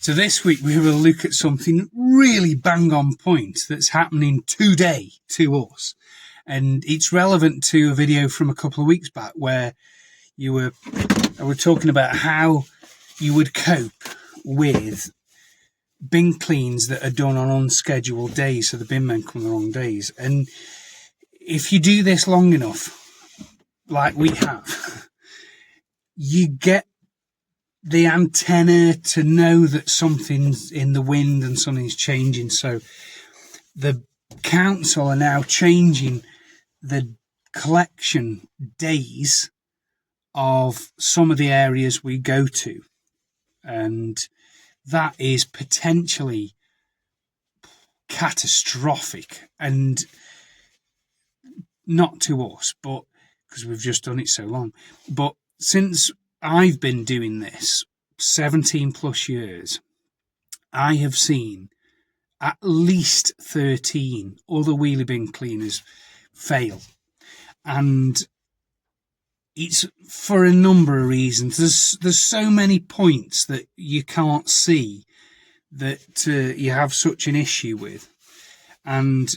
So this week we will look at something really bang on point that's happening today to us. And it's relevant to a video from a couple of weeks back where I were talking about how you would cope with bin cleans that are done on unscheduled days, so the bin men come on the wrong days. And if you do this long enough, like we have, you get the antenna to know that something's in the wind and something's changing. So the council are now changing the collection days of some of the areas we go to. And that is potentially catastrophic, and not to us, but because we've just done it so long. But since I've been doing this 17 plus years, I have seen at least 13 other wheelie bin cleaners fail. And it's for a number of reasons. There's so many points that you can't see that you have such an issue with. And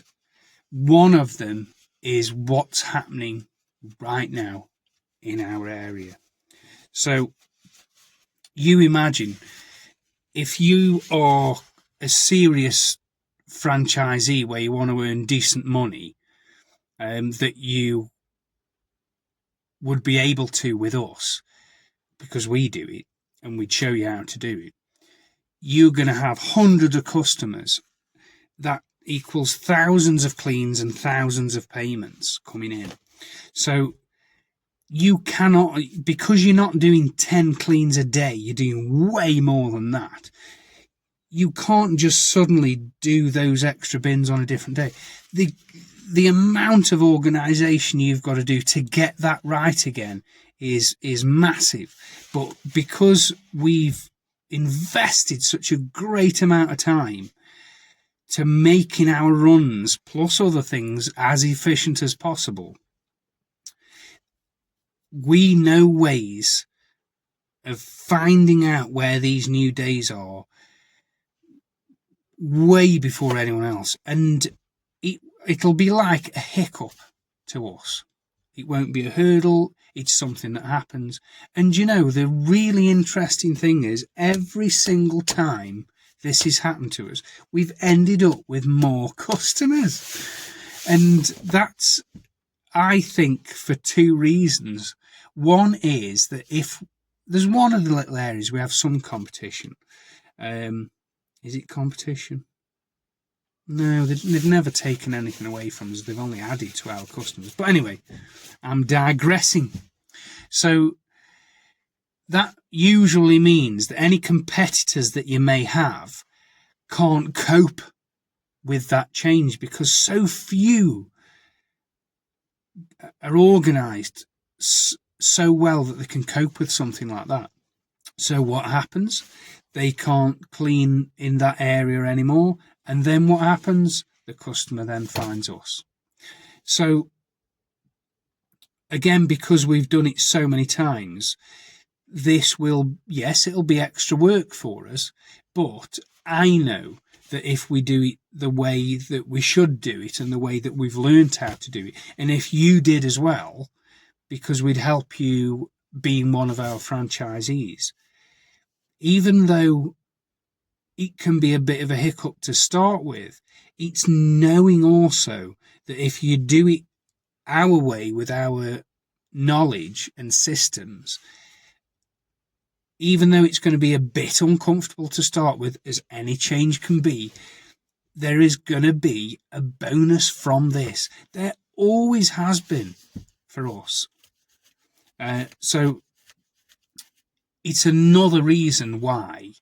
one of them is what's happening right now in our area. So you imagine if you are a serious franchisee where you want to earn decent money, that you would be able to with us, because we do it and we'd show you how to do it. You're going to have hundreds of customers. That equals thousands of cleans and thousands of payments coming in. So you cannot, because you're not doing 10 cleans a day, you're doing way more than that. You can't just suddenly do those extra bins on a different day. The amount of organisation you've got to do to get that right again is massive. But because we've invested such a great amount of time to making our runs, plus other things, as efficient as possible, we know ways of finding out where these new days are way before anyone else. And it'll be like a hiccup to us. It won't be a hurdle. It's something that happens. And you know, the really interesting thing is every single time this has happened to us, we've ended up with more customers. And that's, I think, for two reasons. One is that if there's one of the little areas we have some competition. Is it competition? No, they've never taken anything away from us. They've only added to our customers. But anyway, I'm digressing. So that usually means that any competitors that you may have can't cope with that change, because so few are organised so well that they can cope with something like that. So what happens? They can't clean in that area anymore. And then what happens? The customer then finds us. So again, because we've done it so many times, this will, yes, it'll be extra work for us, but I know that if we do it the way that we should do it and the way that we've learned how to do it, and if you did as well, because we'd help you being one of our franchisees, even though it can be a bit of a hiccup to start with, it's knowing also that if you do it our way with our knowledge and systems, even though it's going to be a bit uncomfortable to start with, as any change can be, there is going to be a bonus from this. There always has been for us. So it's another reason why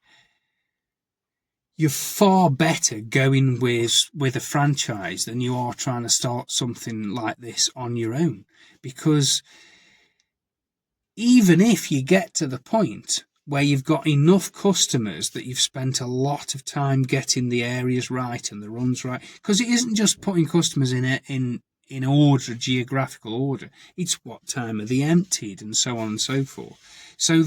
you're far better going with a franchise than you are trying to start something like this on your own. Because even if you get to the point where you've got enough customers that you've spent a lot of time getting the areas right and the runs right, because it isn't just putting customers in order, geographical order, it's what time are they emptied and so on and so forth. So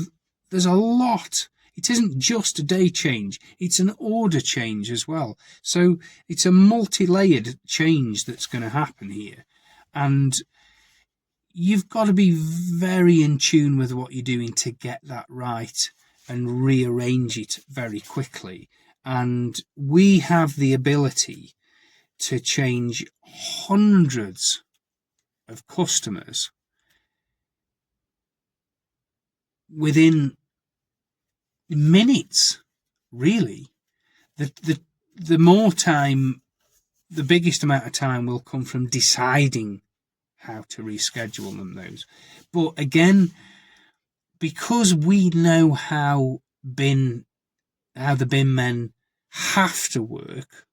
there's a lot it isn't just a day change, it's an order change as well. So it's a multi-layered change that's going to happen here. And you've got to be very in tune with what you're doing to get that right and rearrange it very quickly. And we have the ability to change hundreds of customers within minutes, really. The more time, the biggest amount of time will come from deciding how to reschedule them, those. But again, because we know how the bin men have to work,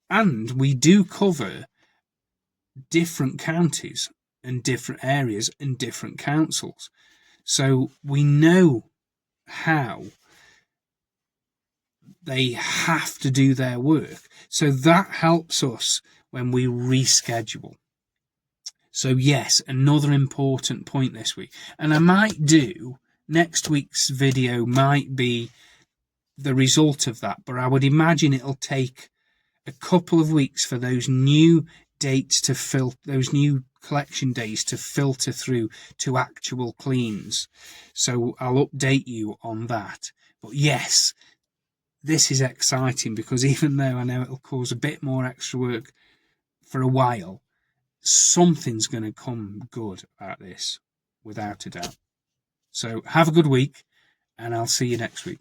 and we do cover different counties and different areas and different councils, so we know how they have to do their work. So that helps us when we reschedule. So yes, another important point this week. And I might do, next week's video might be the result of that, but I would imagine it'll take a couple of weeks for those new dates to those new collection days to filter through to actual cleans. So I'll update you on that. But yes, this is exciting, because even though I know it'll cause a bit more extra work for a while, something's going to come good out this, without a doubt. So have a good week, and I'll see you next week.